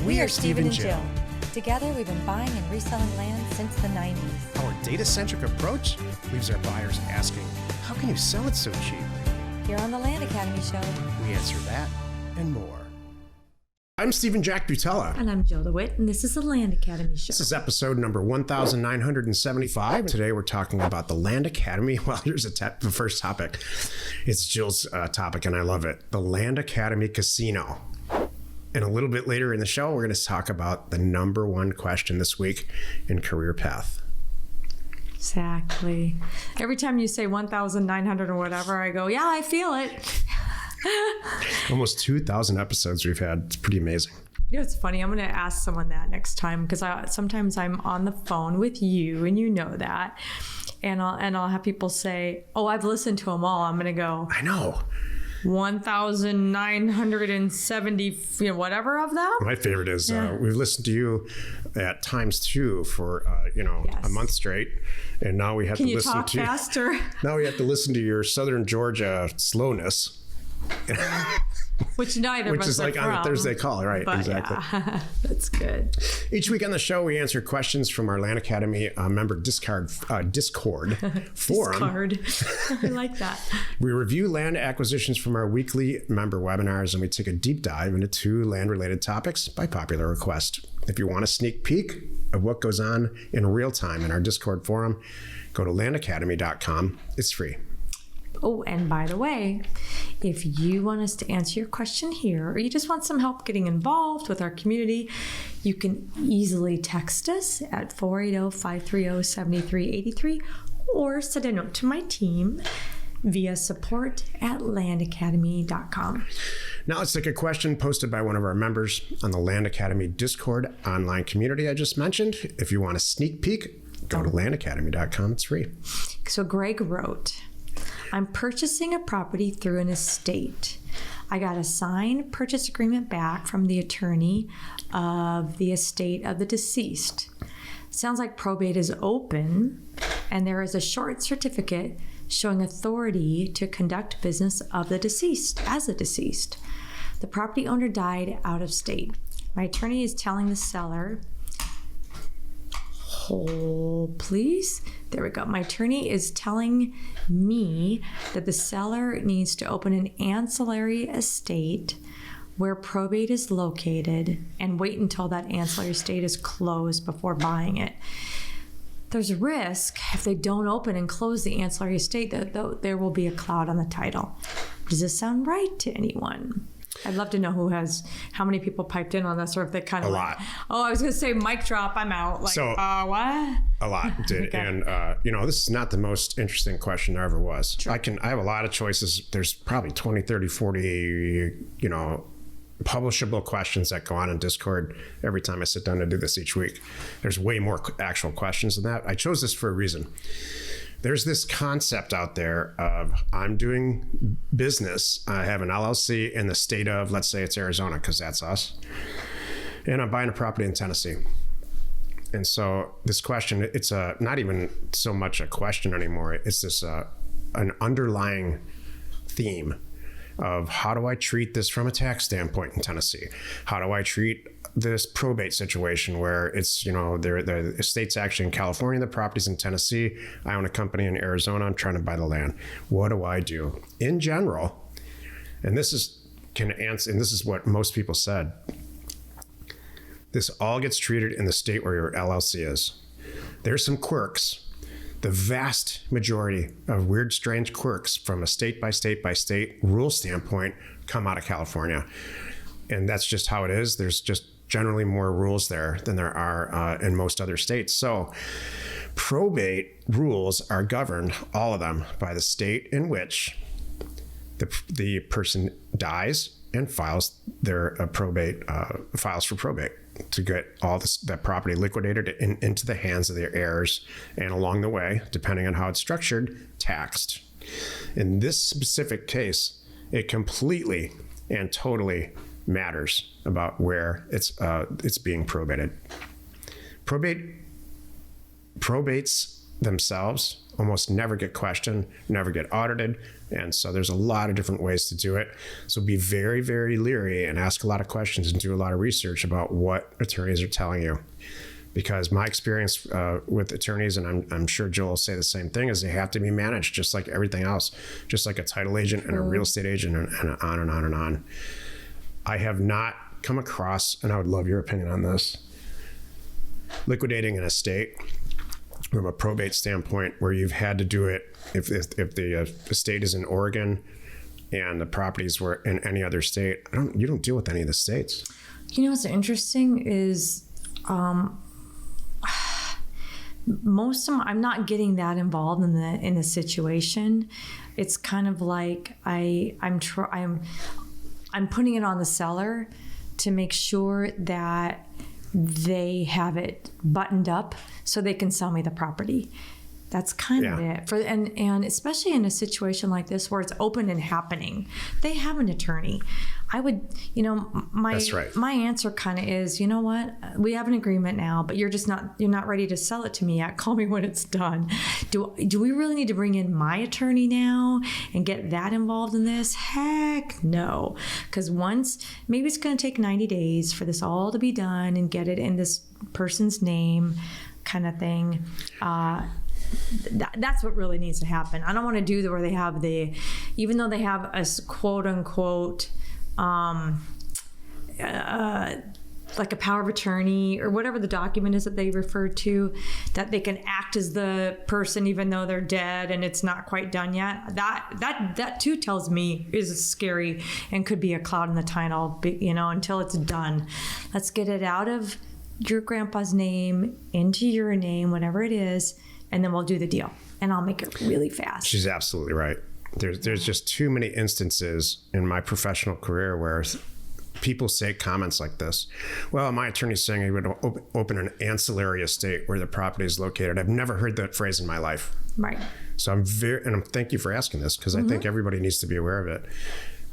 We are Steve and Jill. Together, we've been buying and reselling land since the 90s. Our data-centric approach leaves our buyers asking, how can you sell it so cheap? Here on the Land Academy Show, We answer that and more. I'm Stephen Jack Butella. and I'm Jill DeWitt, and this is the Land Academy Show. This is episode number 1975. Today we're talking about the Land Academy. Well, here's the first topic. It's Jill's topic, and I love it. The Land Academy Casino. And a little bit later in the show, we're going to talk about the number one question this week in Career Path. Exactly. Every time you say 1,900 or whatever, I go, yeah, I feel it. Almost 2,000 episodes we've had. It's pretty amazing. You know, it's funny. I'm going to ask someone that next time because sometimes I'm on the phone with you and you know that. And I'll have people say, oh, I've listened to them all. I'm going to go, I know. 1,970, whatever of them. My favorite is we've listened to you at times two for Yes. a month straight, and now we have Can to you listen talk to faster? Now we have to listen to your Southern Georgia slowness, Which neither of which us is like are on the from, Thursday call, right? but Exactly. Yeah, that's good. Each week on the show, we answer questions from our Land Academy member Discord forum. Discard. I like that. We review land acquisitions from our weekly member webinars, and we take a deep dive into 2 land-related topics by popular request. If you want a sneak peek of what goes on in real time in our Discord forum, go to landacademy.com. It's free. Oh, and by the way, if you want us to answer your question here, or you just want some help getting involved with our community, you can easily text us at 480-530-7383 or send a note to my team via support@landacademy.com. Now let's take a question posted by one of our members on the Land Academy Discord online community I just mentioned. If you want a sneak peek, go to landacademy.com. It's free. So Greg wrote, I'm purchasing a property through an estate. I got a signed purchase agreement back from the attorney of the estate of the deceased. Sounds like probate is open, and there is a short certificate showing authority to conduct business of the deceased as a deceased. The property owner died out of state. My attorney is telling the seller, hold please. There we go. My attorney is telling me that the seller needs to open an ancillary estate where probate is located and wait until that ancillary estate is closed before buying it. There's a risk if they don't open and close the ancillary estate that there will be a cloud on the title. Does this sound right to anyone? I'd love to know how many people piped in on this, or if they kind of A lot. Oh, I was going to say mic drop, I'm out. Like, So- what? A lot did. Okay. And, this is not the most interesting question there ever was. Sure. I have a lot of choices. There's probably 20, 30, 40, publishable questions that go on in Discord every time I sit down to do this each week. There's way more actual questions than that. I chose this for a reason. There's this concept out there of I'm doing business. I have an LLC in the state of, let's say it's Arizona, because that's us. And I'm buying a property in Tennessee. And so this question, it's not even so much a question anymore. It's this an underlying theme of how do I treat this from a tax standpoint in Tennessee? How do I treat this probate situation where it's, the estate's actually in California, the property's in Tennessee. I own a company in Arizona. I'm trying to buy the land. What do I do? In general, and this is what most people said, this all gets treated in the state where your LLC is. There's some quirks. The vast majority of weird, strange quirks from a state by state by state rule standpoint come out of California. And that's just how it is. There's just generally more rules there than there are in most other states. So probate rules are governed, all of them, by the state in which the person dies and files their files for probate to get all that property liquidated into the hands of their heirs, and along the way, depending on how it's structured, taxed. In this specific case, it completely and totally matters about where it's being probated. Probates themselves almost never get questioned, never get audited. And so there's a lot of different ways to do it. So be very, very leery and ask a lot of questions and do a lot of research about what attorneys are telling you. Because my experience with attorneys, and I'm sure Joel will say the same thing, is they have to be managed just like everything else, just like a title agent and a real estate agent, and on and on and on. I have not come across, and I would love your opinion on this, liquidating an estate from a probate standpoint where you've had to do it if the estate is in Oregon and the properties were in any other state. You don't deal with any of the states. You know what's interesting is most of them, I'm not getting that involved in the situation. It's kind of like I'm putting it on the seller to make sure that they have it buttoned up so they can sell me the property. That's kind of it. And especially in a situation like this where it's open and happening, they have an attorney. I would, That's right. My answer kind of is, you know what? We have an agreement now, but you're not ready to sell it to me yet. Call me when it's done. Do we really need to bring in my attorney now and get that involved in this? Heck no. Because maybe it's going to take 90 days for this all to be done and get it in this person's name kind of thing. That's what really needs to happen. I don't want to do where they have even though they have a quote unquote like a power of attorney or whatever the document is that they refer to, that they can act as the person even though they're dead and it's not quite done yet. That too tells me is scary and could be a cloud in the tunnel, until it's done. Let's get it out of your grandpa's name into your name, whatever it is, and then we'll do the deal. And I'll make it really fast. She's absolutely right. There's just too many instances in my professional career where people say comments like this. Well, my attorney's saying he would open an ancillary estate where the property is located. I've never heard that phrase in my life. Right. So thank you for asking this, because I think everybody needs to be aware of it.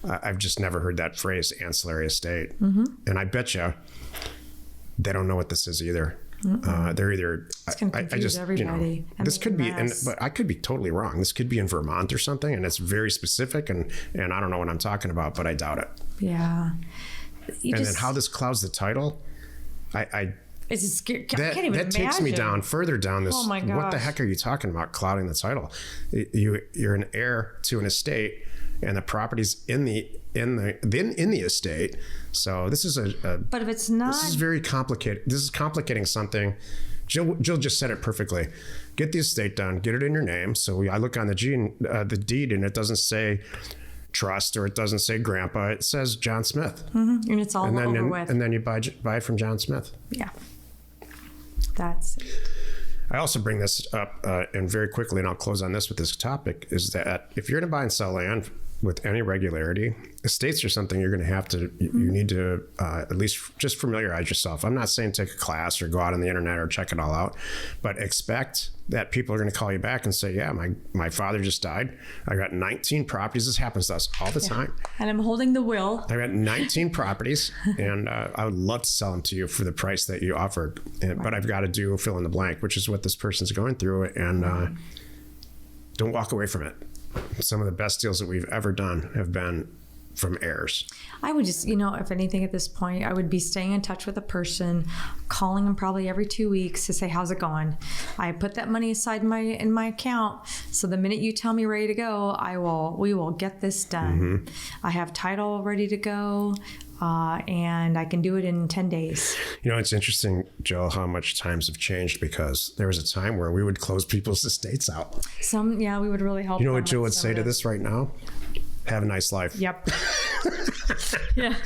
I've just never heard that phrase, ancillary estate. And I bet you they don't know what this is either. They're either it's going to confuse everybody. This could be, but I could be totally wrong. This could be in Vermont or something, and it's very specific, and I don't know what I'm talking about, but I doubt it. Yeah. Then how this clouds the title, it's scary. I can't even imagine. That takes me further down this. Oh my gosh. What the heck are you talking about, clouding the title? You're an heir to an estate, and the property's in the estate. So this is but if it's not, this is very complicated. This is complicating something. Jill just said it perfectly. Get the estate done, get it in your name. So I look on the deed, and it doesn't say trust, or it doesn't say grandpa. It says John Smith. And it's all over with. And then you buy it from John Smith. Yeah. That's it. I also bring this up, and very quickly, and I'll close on this with this topic, is that if you're going to buy and sell land with any regularity, estates are something you're going to have to, you need to at least just familiarize yourself. I'm not saying take a class or go out on the internet or check it all out, but expect that people are going to call you back and say, yeah, my father just died. I got 19 properties. This happens to us all the time. And I'm holding the will. I got 19 properties, and I would love to sell them to you for the price that you offered. But I've got to do fill in the blank, which is what this person's going through. And don't walk away from it. Some of the best deals that we've ever done have been from heirs. I would just, if anything at this point, I would be staying in touch with a person, calling them probably every 2 weeks to say, how's it going? I put that money aside in my account. So the minute you tell me ready to go, we will get this done. I have title ready to go. And I can do it in 10 days. It's interesting, Joe, how much times have changed, because there was a time where we would close people's estates out. We would really help. You know what Joe would say to this right now? Have a nice life. Yep. Yeah.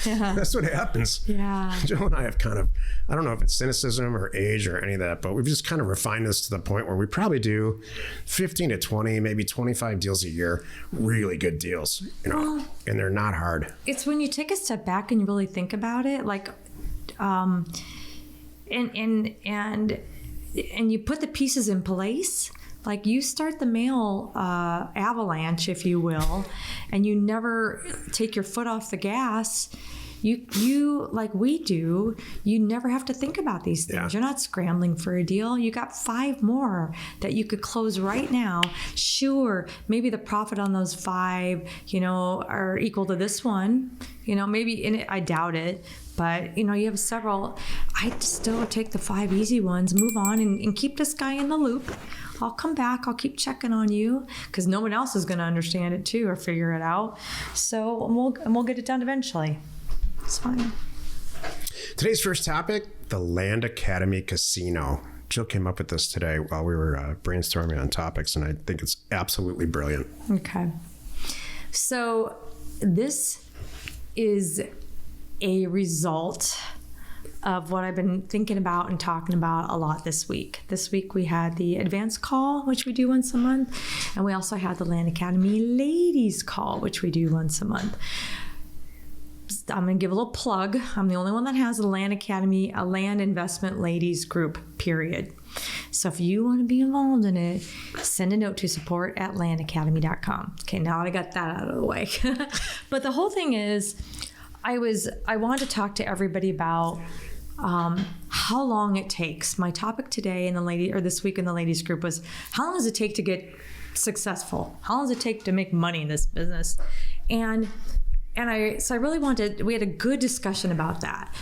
That's what happens. Yeah. Joe and I have kind of, I don't know if it's cynicism or age or any of that, but we've just kind of refined this to the point where we probably do 15 to 20, maybe 25 deals a year, really good deals, and they're not hard. It's when you take a step back and you really think about it, like, and you put the pieces in place. Like, you start the mail avalanche, if you will, and you never take your foot off the gas. You like we do, you never have to think about these things. Yeah. You're not scrambling for a deal. You got 5 more that you could close right now. Sure, maybe the profit on those 5, are equal to this one. Maybe in it, I doubt it. But, you have several. I'd still take the 5 easy ones, move on, and keep this guy in the loop. I'll come back. I'll keep checking on you because no one else is going to understand it too or figure it out. So we'll get it done eventually. It's fine. Today's first topic, the Land Academy Casino. Jill came up with this today while we were brainstorming on topics, and I think it's absolutely brilliant. Okay. So this is a result of what I've been thinking about and talking about a lot this week. This week we had the advanced call, which we do once a month, and we also had the Land Academy ladies call, which we do once a month. I'm going to give a little plug. I'm the only one that has a Land Academy, a land investment ladies group, period. So if you want to be involved in it, send a note to support@landacademy.com. Okay, now that I got that out of the way. But the whole thing is, I wanted to talk to everybody about how long it takes. My topic today this week in the ladies group was, how long does it take to get successful? How long does it take to make money in this business? And I really we had a good discussion about that.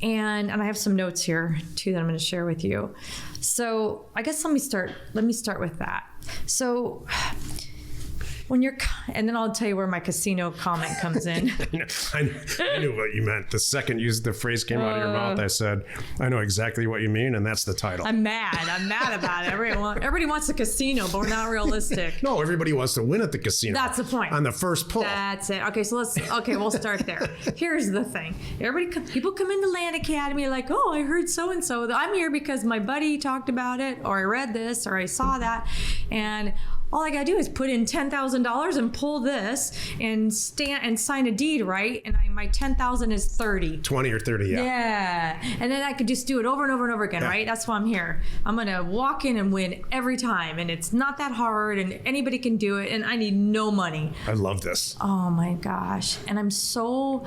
And I have some notes here too that I'm going to share with you. So I guess let me start with that. So and then I'll tell you where my casino comment comes in. I knew what you meant. The second the phrase came out of your mouth, I said, I know exactly what you mean, and that's the title. I'm mad about it. Everybody wants a casino, but we're not realistic. No, everybody wants to win at the casino. That's the point. On the first pull. That's it. Okay, so we'll start there. Here's the thing. People come into Land Academy like, oh, I heard so-and-so. I'm here because my buddy talked about it, or I read this, or I saw that, and all I gotta do is put in $10,000 and pull this and sign a deed, right? And my 10,000 is 30. 20 or 30, yeah. Yeah, and then I could just do it over and over and over again, right? That's why I'm here. I'm gonna walk in and win every time, and it's not that hard, and anybody can do it, and I need no money. I love this. Oh my gosh, and I'm so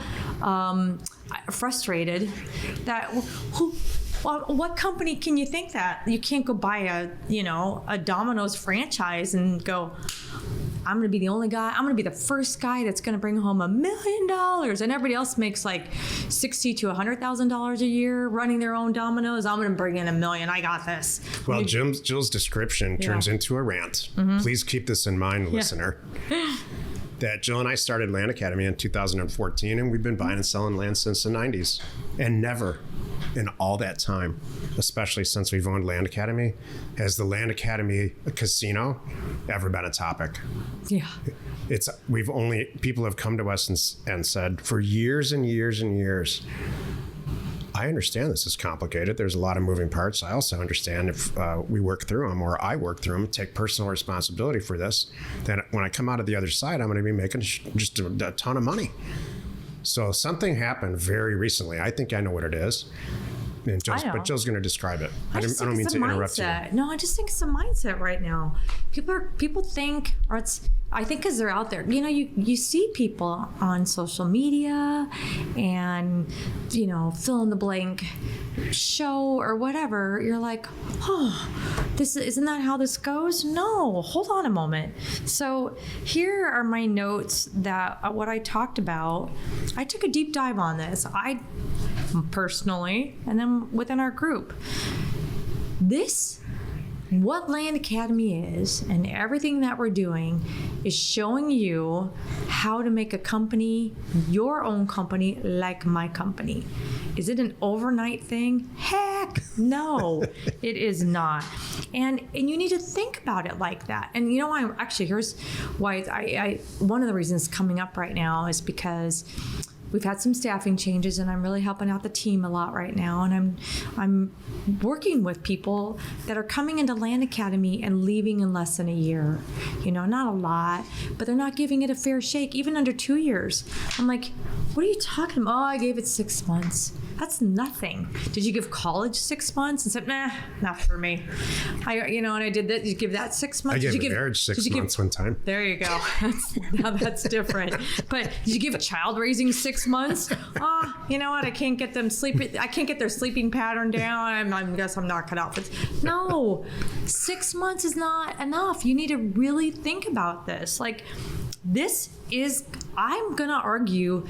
frustrated that what company can you think that you can't go buy a Domino's franchise and go, I'm going to be the only guy, I'm going to be the first guy that's going to bring home $1 million, and everybody else makes like $60,000 to $100,000 a year running their own Domino's. I'm going to bring in $1 million. I got this. Well, Jill's description turns into a rant. Mm-hmm. Please keep this in mind, listener. That Jill and I started Land Academy in 2014, and we've been buying and selling land since the 90s. And never in all that time, especially since we've owned Land Academy, has the Land Academy casino ever been a topic. Yeah. People have come to us and said for years and years and years, I understand this is complicated. There's a lot of moving parts. I also understand if we work through them, or I work through them, take personal responsibility for this, then when I come out of the other side, I'm going to be making just a ton of money. So something happened very recently. I think I know what it is. But Jill's going to describe it. I don't mean to interrupt you. No, I just think it's a mindset right now. People think, I think because they're out there. You see people on social media and, fill in the blank show or whatever. You're like, oh, isn't that how this goes? No, hold on a moment. So here are my notes that what I talked about. I took a deep dive on this. I personally, and then within our group, what Land Academy is and everything that we're doing is showing you how to make a company, your own company, like my company. Is it an overnight thing? Heck no, it is not. And you need to think about it like that. And here's why one of the reasons coming up right now is because we've had some staffing changes, and I'm really helping out the team a lot right now. And I'm working with people that are coming into Land Academy and leaving in less than a year. Not a lot, but they're not giving it a fair shake, even under 2 years. I'm like, What are you talking about? Oh, I gave it 6 months. That's nothing. Did you give college 6 months and said, nah, not for me? And I did that. Did you give that 6 months? I gave marriage 6 months one time. There you go. Now that's different. But did you give a child raising 6 months? Oh, you know what? I can't get them sleeping. I can't get their sleeping pattern down. I guess I'm not cut out for this. No, 6 months is not enough. You need to really think about this. I'm going to argue,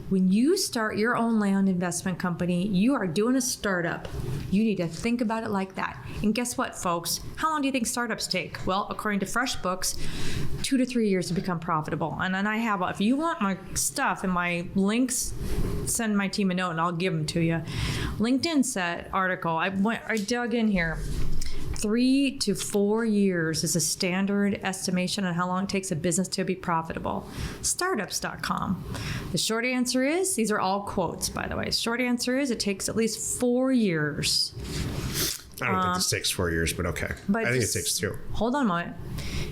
when you start your own land investment company, you are doing a startup. You need to think about it like that. And guess what, folks? How long do you think startups take? Well, according to FreshBooks, 2 to 3 years to become profitable. And then if you want my stuff and my links, send my team a note and I'll give them to you. LinkedIn said article. I dug in here. 3 to 4 years is a standard estimation on how long it takes a business to be profitable. Startups.com. The short answer is, these are all quotes, by the way. Short answer is, it takes at least 4 years. I don't think this takes 4 years, but okay. I think it takes 2. Hold on a moment.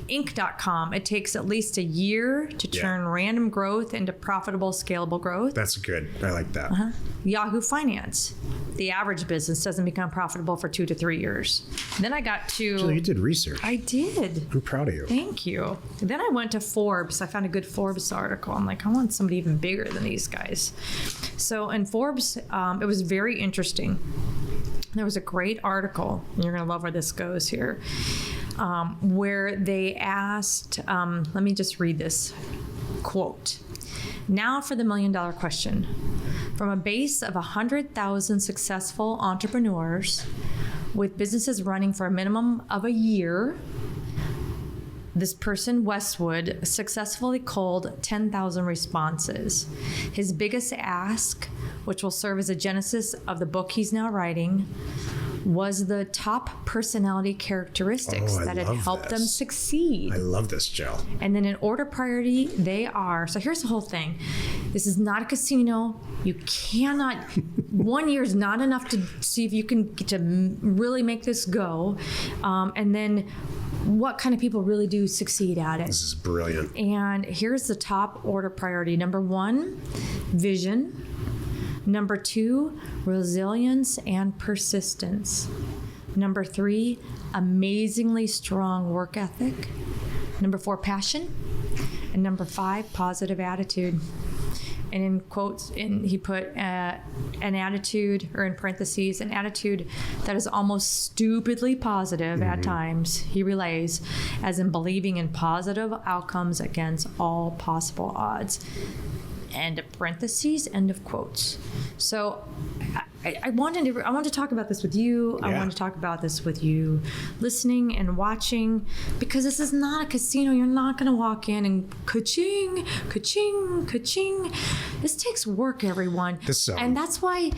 Inc.com, it takes at least a year to turn random growth into profitable, scalable growth. That's good. I like that. Yahoo Finance, the average business doesn't become profitable for 2 to 3 years. Then I got to... Jill, you did research. I did. I'm proud of you. Thank you. Then I went to Forbes. I found a good Forbes article. I'm like, I want somebody even bigger than these guys. So in Forbes, it was very interesting. There was a great article, and you're going to love where this goes here, where they asked, let me just read this quote. Now for the $1 million question. From a base of 100,000 successful entrepreneurs with businesses running for a minimum of a year, this person, Westwood, successfully culled 10,000 responses. His biggest ask, which will serve as a genesis of the book he's now writing, was the top personality characteristics that had helped them succeed. I love this, Jill. And then in order priority, they are, so here's the whole thing. This is not a casino. You cannot, 1 year is not enough to see if you can get to really make this go. And then what kind of people really do succeed at it. This is brilliant. And here's the top order priority. Number 1, vision. Number 2, resilience and persistence. Number 3, amazingly strong work ethic. Number 4, passion. And number 5, positive attitude. And in quotes, he put an attitude, or in parentheses, an attitude that is almost stupidly positive at times, he relays, as in believing in positive outcomes against all possible odds. End of parentheses, end of quotes. So I wanted to talk about this with you. Yeah. I want to talk about this with you listening and watching, because this is not a casino. You're not going to walk in and ka-ching, ka-ching, ka-ching. This takes work, everyone. And that's why,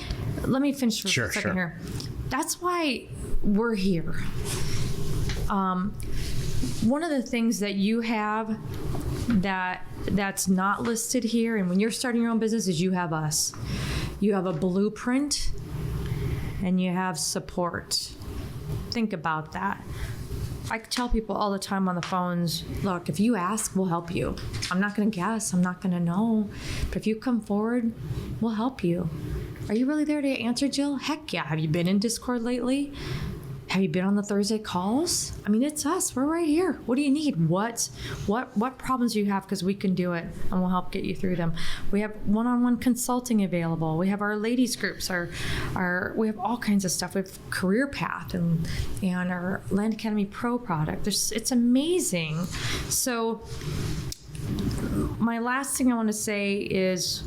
let me finish for a second here. That's why we're here. One of the things that you have that's not listed here, and when you're starting your own business, is you have us. You have a blueprint and you have support. Think about that. I tell people all the time on the phones, look, if you ask, we'll help you. I'm not going to guess. I'm not going to know. But if you come forward, we'll help you. Are you really there to answer, Jill? Heck yeah. Have you been in Discord lately? Have you been on the Thursday calls? I mean, it's us. We're right here. What do you need? What problems do you have? Because we can do it, and we'll help get you through them. We have one-on-one consulting available. We have our ladies groups. We have all kinds of stuff. We have Career Path and our Land Academy Pro product. It's amazing. So my last thing I want to say is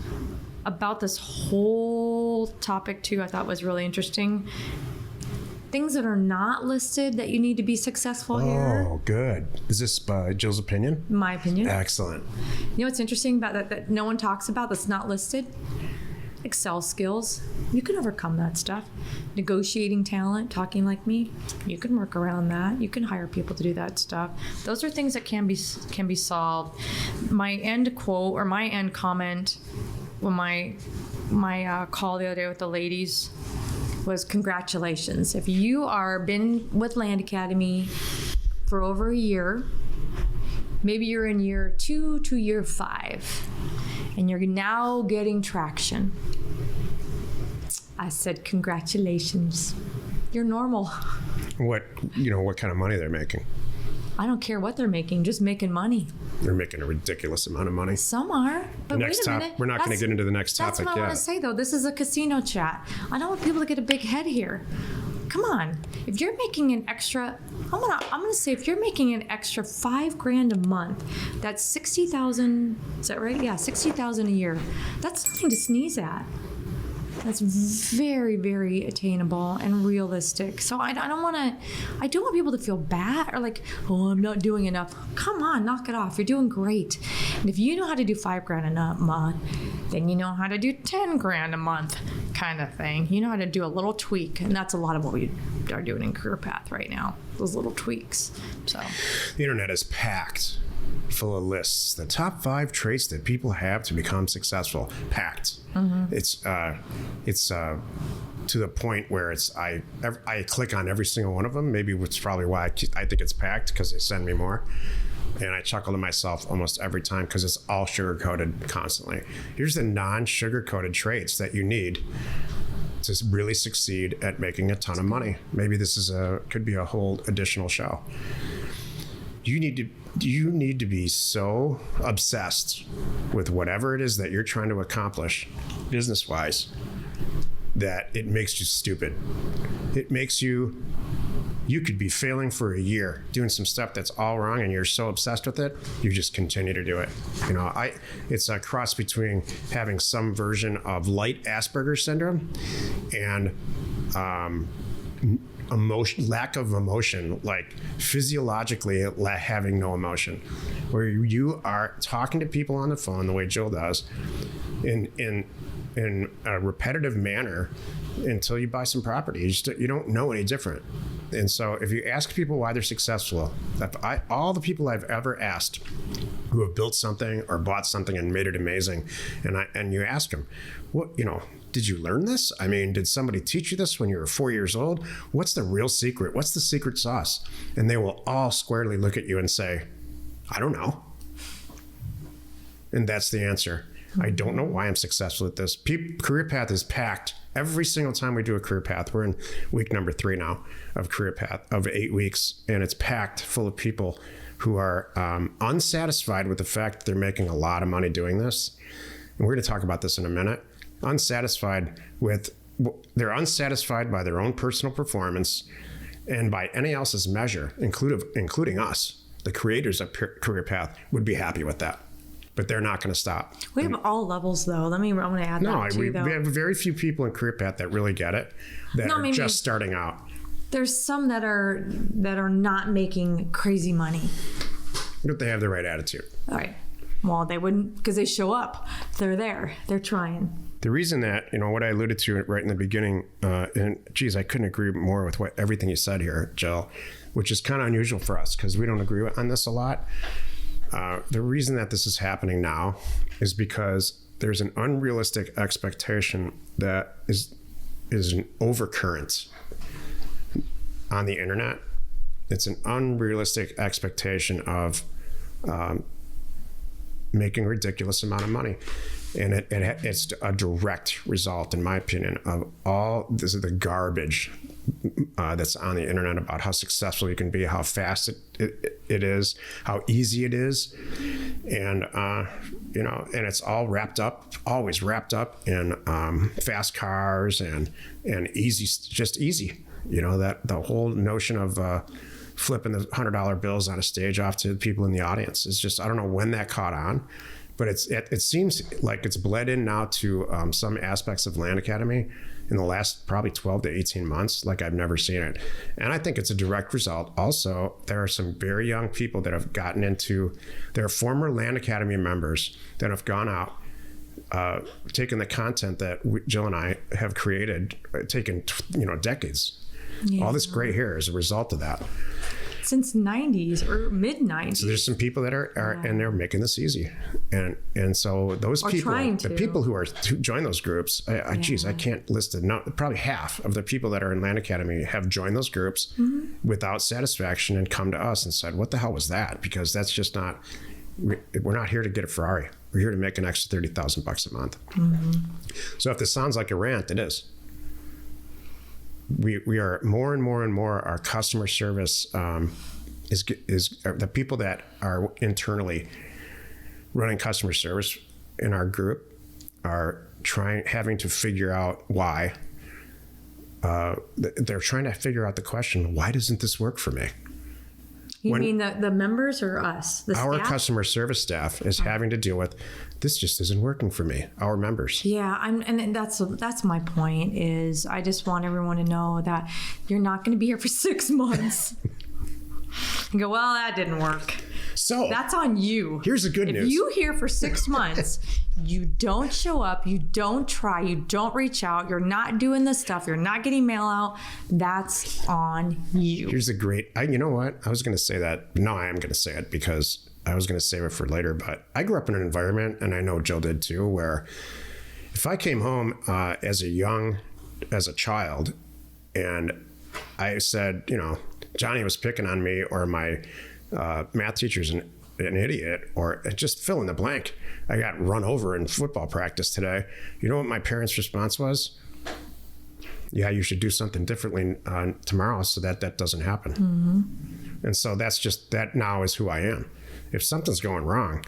about this whole topic too. I thought was really interesting. Things that are not listed that you need to be successful here. Oh, good. Is this Jill's opinion? My opinion. Excellent. You know what's interesting about that no one talks about that's not listed? Excel skills. You can overcome that stuff. Negotiating talent, talking like me, you can work around that. You can hire people to do that stuff. Those are things that can be solved. My end quote or my end comment when my call the other day with the ladies was congratulations. If you are been with Land Academy for over a year, maybe you're in year 2 to year 5, and you're now getting traction. I said, congratulations. You're normal. What kind of money they're making? I don't care what they're making, just making money. They're making a ridiculous amount of money. Some are, but wait a minute. We're not going to get into the next topic yet. That's what I want to say, though. This is a casino chat. I don't want people to get a big head here. Come on. If you're making an extra, I'm gonna say if you're making an extra $5,000 a month, that's 60,000. Is that right? Yeah, 60,000 a year. That's nothing to sneeze at. That's very, very attainable and realistic. So I don't want people to feel bad or like, oh, I'm not doing enough. Come on, knock it off. You're doing great. And if you know how to do $5,000 a month, then you know how to do $10,000 a month kind of thing. You know how to do a little tweak. And that's a lot of what we are doing in Career Path right now, those little tweaks. So the internet is packed full of lists. The top 5 traits that people have to become successful. Packed. It's to the point where I click on every single one of them. Maybe it's probably why I think it's packed, because they send me more. And I chuckle to myself almost every time because it's all sugar-coated constantly. Here's the non-sugar-coated traits that you need to really succeed at making a ton of money. Maybe this could be a whole additional show. You need to be so obsessed with whatever it is that you're trying to accomplish business-wise that it makes you stupid. It makes you could be failing for a year doing some stuff that's all wrong, and you're so obsessed with it, you just continue to do it. It's a cross between having some version of light Asperger's syndrome and lack of emotion, like physiologically having no emotion, where you are talking to people on the phone the way Jill does in a repetitive manner until you buy some property. You don't know any different. And so if you ask people why they're successful, all the people I've ever asked who have built something or bought something and made it amazing, and you ask them, did you learn this? I mean, did somebody teach you this when you were 4 years old? What's the real secret? What's the secret sauce? And they will all squarely look at you and say, I don't know. And that's the answer. I don't know why I'm successful at this. Career Path is packed every single time we do a Career Path. We're in week number 3 now of Career Path of 8 weeks, and it's packed full of people who are unsatisfied with the fact that they're making a lot of money doing this. And we're going to talk about this in a minute. They're unsatisfied by their own personal performance and by any else's measure, including us, the creators of Career Path, would be happy with that. But they're not going to stop. We have all levels, though. I want to add that too, though. We have very few people in Career Path that really get it, that are just starting out. There's some that are not making crazy money. But they have the right attitude. All right. Well, they wouldn't, because they show up. They're there. They're trying. The reason that, what I alluded to right in the beginning, and geez, I couldn't agree more with everything you said here, Jill, which is kind of unusual for us because we don't agree on this a lot. The reason that this is happening now is because there's an unrealistic expectation that is an overcurrent on the internet. It's an unrealistic expectation of making a ridiculous amount of money. And it's a direct result, in my opinion, of all this is the garbage that's on the internet about how successful you can be, how fast it is, how easy it is. And, and it's all always wrapped up in fast cars and easy, just easy. That the whole notion of flipping the $100 bills on a stage off to people in the audience is just, I don't know when that caught on. But it seems like it's bled in now to some aspects of Land Academy in the last probably 12 to 18 months, like I've never seen it. And I think it's a direct result. Also, there are some very young people that have gotten into, there are former Land Academy members that have gone out, taken the content that Jill and I have created, taken decades. Yeah. All this gray hair is a result of that. Since 90s or mid 90s. So there's some people that are and they're making this easy, and so those people, the people who join those groups, I can't list it. No, probably half of the people that are in Land Academy have joined those groups without satisfaction and come to us and said, "What the hell was that?" Because that's just not we're not here to get a Ferrari. We're here to make an extra $30,000 a month. So if this sounds like a rant, it is. We are more and more and more, our customer service is the people that are internally running customer service in our group are having to figure out why. They're trying to figure out the question, why doesn't this work for me? You mean the members or us? The our staff? customer service staff is having to deal with, this just isn't working for me, our members. Yeah, and that's my point is I just want everyone to know that you're not going to be here for 6 months. And go, well, that didn't work. So that's on you. Here's the good news. If you here for 6 months, you don't show up, you don't try, you don't reach out, you're not doing the stuff, you're not getting mail out, that's on you. Here's the great, you know what? I was going to say that. No, I am going to say it because I was going to save it for later. But I grew up in an environment, and I know Jill did too, where if I came home as a child, and I said, Johnny was picking on me, or my math teacher's an idiot, or just fill in the blank. I got run over in football practice today. You know what my parents' response was? Yeah, you should do something differently tomorrow so that doesn't happen. Mm-hmm. And so that now is who I am. If something's going wrong,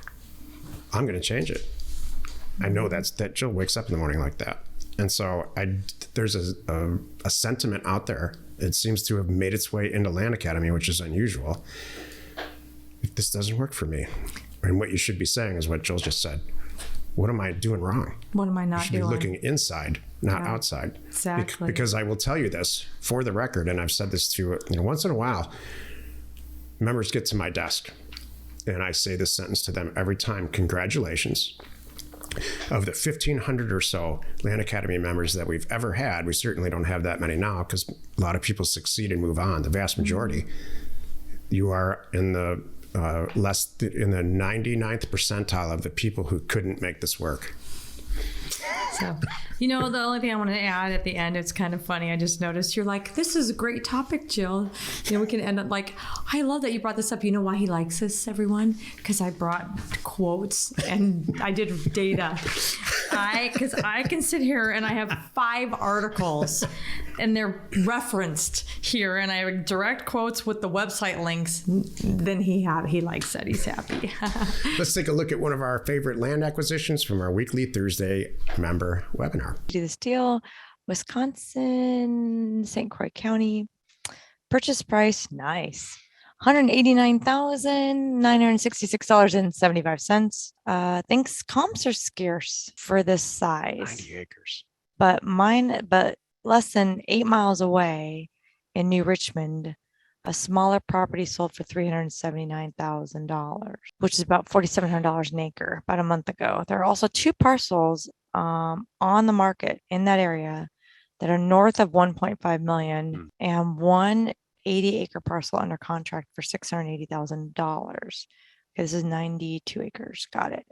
I'm going to change it. I know that Jill wakes up in the morning like that. And so there's a sentiment out there. It seems to have made its way into Land Academy, which is unusual. If this doesn't work for me, and what you should be saying is what Jill just said. What am I doing wrong? What am I not doing? You should be looking inside, not outside. Exactly. Because I will tell you this, for the record, and I've said this to once in a while, members get to my desk, and I say this sentence to them every time: congratulations. Of the 1,500 or so Land Academy members that we've ever had, we certainly don't have that many now because a lot of people succeed and move on. The vast majority, you are in the 99th percentile of the people who couldn't make this work. So, the only thing I want to add at the end, it's kind of funny. I just noticed you're like, this is a great topic, Jill. We can end up like, I love that you brought this up. You know why he likes this, everyone? Because I brought quotes and I did data. Because I can sit here and I have 5 articles and they're referenced here, and I have direct quotes with the website links. Then he likes it. He's happy. Let's take a look at one of our favorite land acquisitions from our weekly Thursday member webinar. Do this deal, Wisconsin, St. Croix County. Purchase price, nice. $189,966.75. Thinks comps are scarce for this size. 90 acres. But less than 8 miles away in New Richmond, a smaller property sold for $379,000, which is about $4,700 an acre about a month ago. There are also 2 parcels on the market in that area that are north of 1.5 million and one 80-acre parcel under contract for $680,000. This is 92 acres. Got it.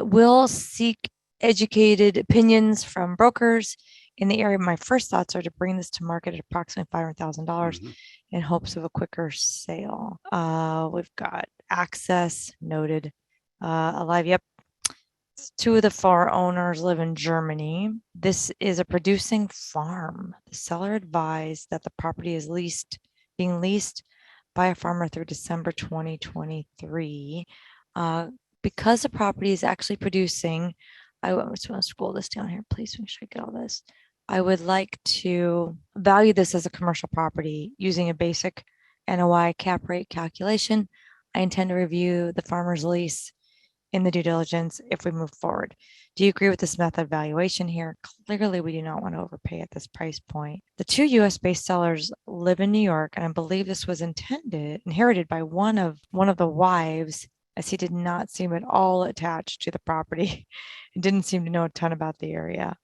Will seek educated opinions from brokers in the area. My first thoughts are to bring this to market at approximately $500,000 in hopes of a quicker sale. We've got access noted. Alive. Yep. 2 of the 4 owners live in Germany. This is a producing farm. The seller advised that the property is being leased by a farmer through December 2023. Because the property is actually producing, I just want to scroll this down here, please make sure I get all this. I would like to value this as a commercial property using a basic NOI cap rate calculation. I intend to review the farmer's lease in the due diligence if we move forward. Do you agree with this method of valuation here? Clearly, we do not want to overpay at this price point. The 2 US-based sellers live in New York, and I believe this was inherited by one of the wives, as he did not seem at all attached to the property and didn't seem to know a ton about the area.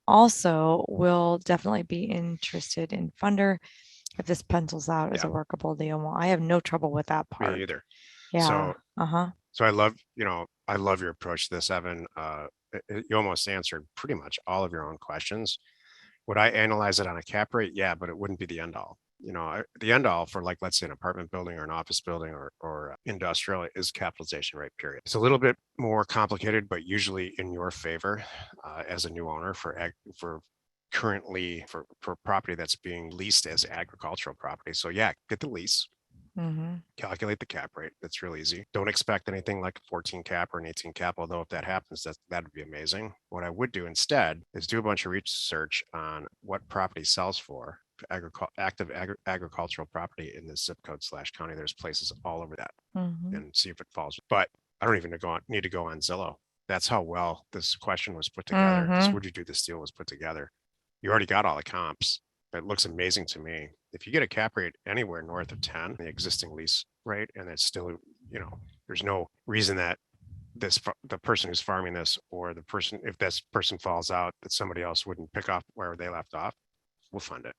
Also, will definitely be interested in funder if this pencils out as a workable deal. Well, I have no trouble with that part. Me either. Yeah. So I love your approach to this, Evan. You almost answered pretty much all of your own questions. Would I analyze it on a cap rate? Yeah, but it wouldn't be the end all. The end all for, like, let's say an apartment building or an office building or industrial is capitalization rate, period. It's a little bit more complicated, but usually in your favor as a new owner for property that's being leased as agricultural property. So yeah, get the lease. Calculate the cap rate. That's real easy. Don't expect anything like a 14 cap or an 18 cap, although if that happens, that'd be amazing. What I would do instead is do a bunch of research on what property sells for active agricultural property in the zip code / county. There's places all over that, and see if it falls. But I don't even need to go on Zillow. That's how well this question was put together. This Would You Do This Deal was put together. You already got all the comps. It looks amazing to me. If you get a cap rate anywhere north of 10, the existing lease rate, and it's still, there's no reason that the person who's farming this, or if this person falls out, that somebody else wouldn't pick up where they left off. We'll fund it.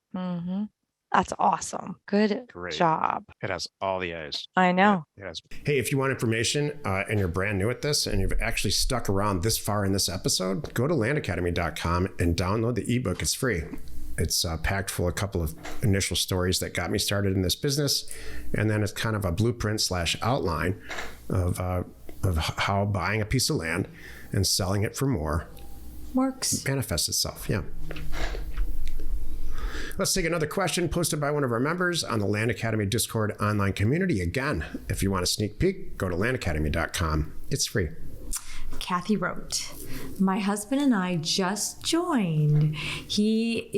That's awesome. Good job. It has all the A's. I know. It has. Hey, if you want information and you're brand new at this and you've actually stuck around this far in this episode, go to landacademy.com and download the ebook. It's free. It's packed full of a couple of initial stories that got me started in this business. And then it's kind of a blueprint / outline of how buying a piece of land and selling it for more works. Manifests itself. Yeah. Let's take another question posted by one of our members on the Land Academy Discord online community. Again, if you want a sneak peek, go to landacademy.com. It's free. Kathy wrote, my husband and I just joined. He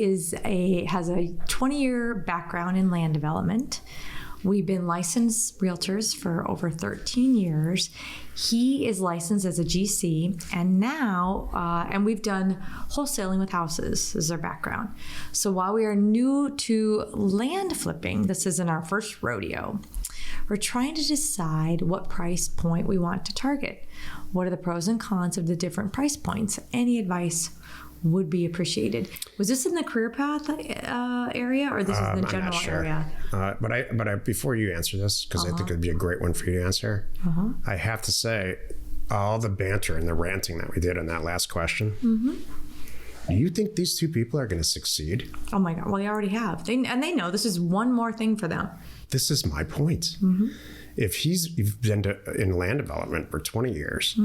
has a 20-year background in land development. We've been licensed realtors for over 13 years. He is licensed as a GC, and now, and we've done wholesaling with houses is our background. So while we are new to land flipping, this isn't our first rodeo. We're trying to decide what price point we want to target. What are the pros and cons of the different price points? Any advice would be appreciated. Was this in the career path area, or this is the general I'm not sure. area? But I before you answer this, because I think it'd be a great one for you to answer, I have to say, all the banter and the ranting that we did on that last question, do you think these two people are going to succeed? Oh my God, well, they already have. They know this is one more thing for them. This is my point. If you've been in land development for 20 years,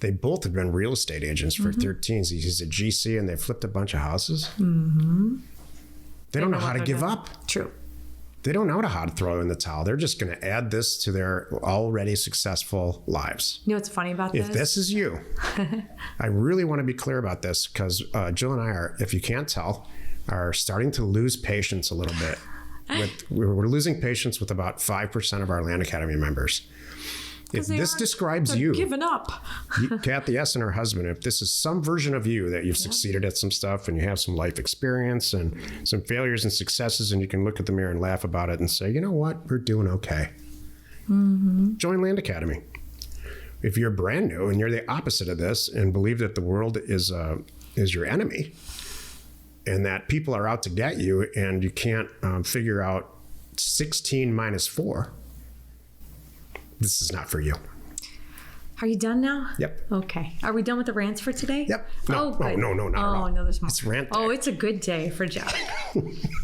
they both have been real estate agents for 13. He's a GC and they flipped a bunch of houses. They don't know how to give up. True. They don't know how to throw in the towel. They're just going to add this to their already successful lives. You know what's funny about this? If this is you, I really want to be clear about this, because Jill and I are, if you can't tell, are starting to lose patience a little bit. We're losing patience with about 5% of our Land Academy members. If this describes you, giving up. Kathy S. and her husband, if this is some version of you that you've succeeded at some stuff and you have some life experience and some failures and successes, and you can look at the mirror and laugh about it and say, you know what, we're doing okay. Join Land Academy. If you're brand new and you're the opposite of this and believe that the world is your enemy and that people are out to get you and you can't figure out 16 minus 4, this is not for you. Are you done now? Yep. Okay. Are we done with the rants for today? Yep. No, not at all. Oh, no, there's more. It's rant day. Oh, it's a good day for Jeff.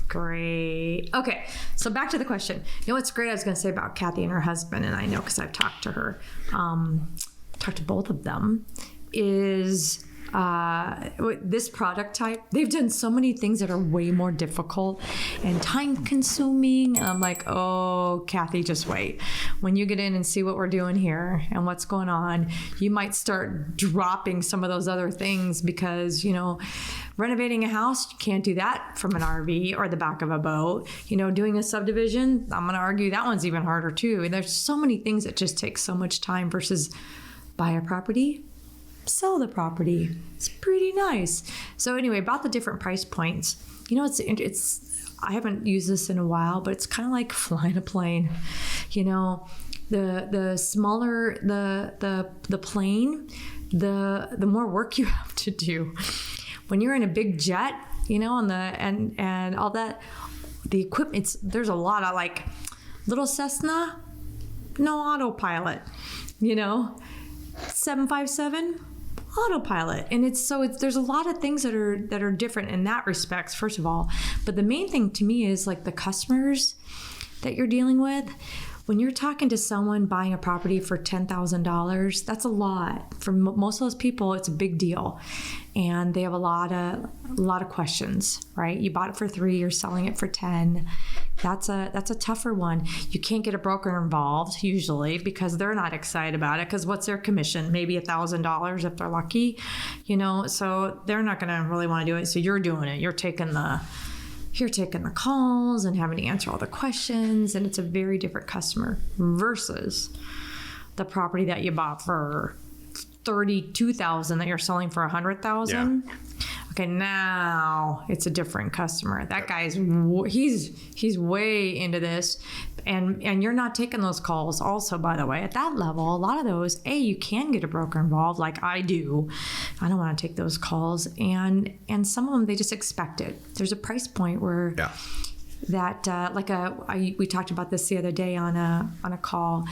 Great. Okay. So back to the question. You know what's great I was going to say about Kathy and her husband, and I know because I've talked to her, talked to both of them, is this product type, they've done so many things that are way more difficult and time consuming. And I'm like, oh, Kathy, just wait. When you get in and see what we're doing here and what's going on, you might start dropping some of those other things because, renovating a house, you can't do that from an RV or the back of a boat. Doing a subdivision, I'm going to argue that one's even harder too. And there's so many things that just take so much time versus buy a property, sell the property. It's pretty nice. So anyway, about the different price points, it's I haven't used this in a while, but it's kind of like flying a plane. The smaller the plane, the more work you have to do. When you're in a big jet, and all that, the equipment, there's a lot of like little Cessna, no autopilot, 757, autopilot. And there's a lot of things that are different in that respects, first of all. But the main thing to me is like the customers that you're dealing with. When you're talking to someone buying a property for $10,000, that's a lot. For most of those people, it's a big deal. And they have a lot of questions, right? You bought it for 3, you're selling it for 10. That's a tougher one. You can't get a broker involved usually because they're not excited about it, because what's their commission? Maybe $1,000 if they're lucky, so they're not going to really want to do it. So you're doing it. You're taking the calls and having to answer all the questions, and it's a very different customer versus the property that you bought for $32,000 that you're selling for $100,000. Yeah. Okay, now it's a different customer. That guy's he's way into this, and you're not taking those calls. Also, by the way, at that level, a lot of those, you can get a broker involved, like I do. I don't want to take those calls, and some of them they just expect it. There's a price point where we talked about this the other day on a call.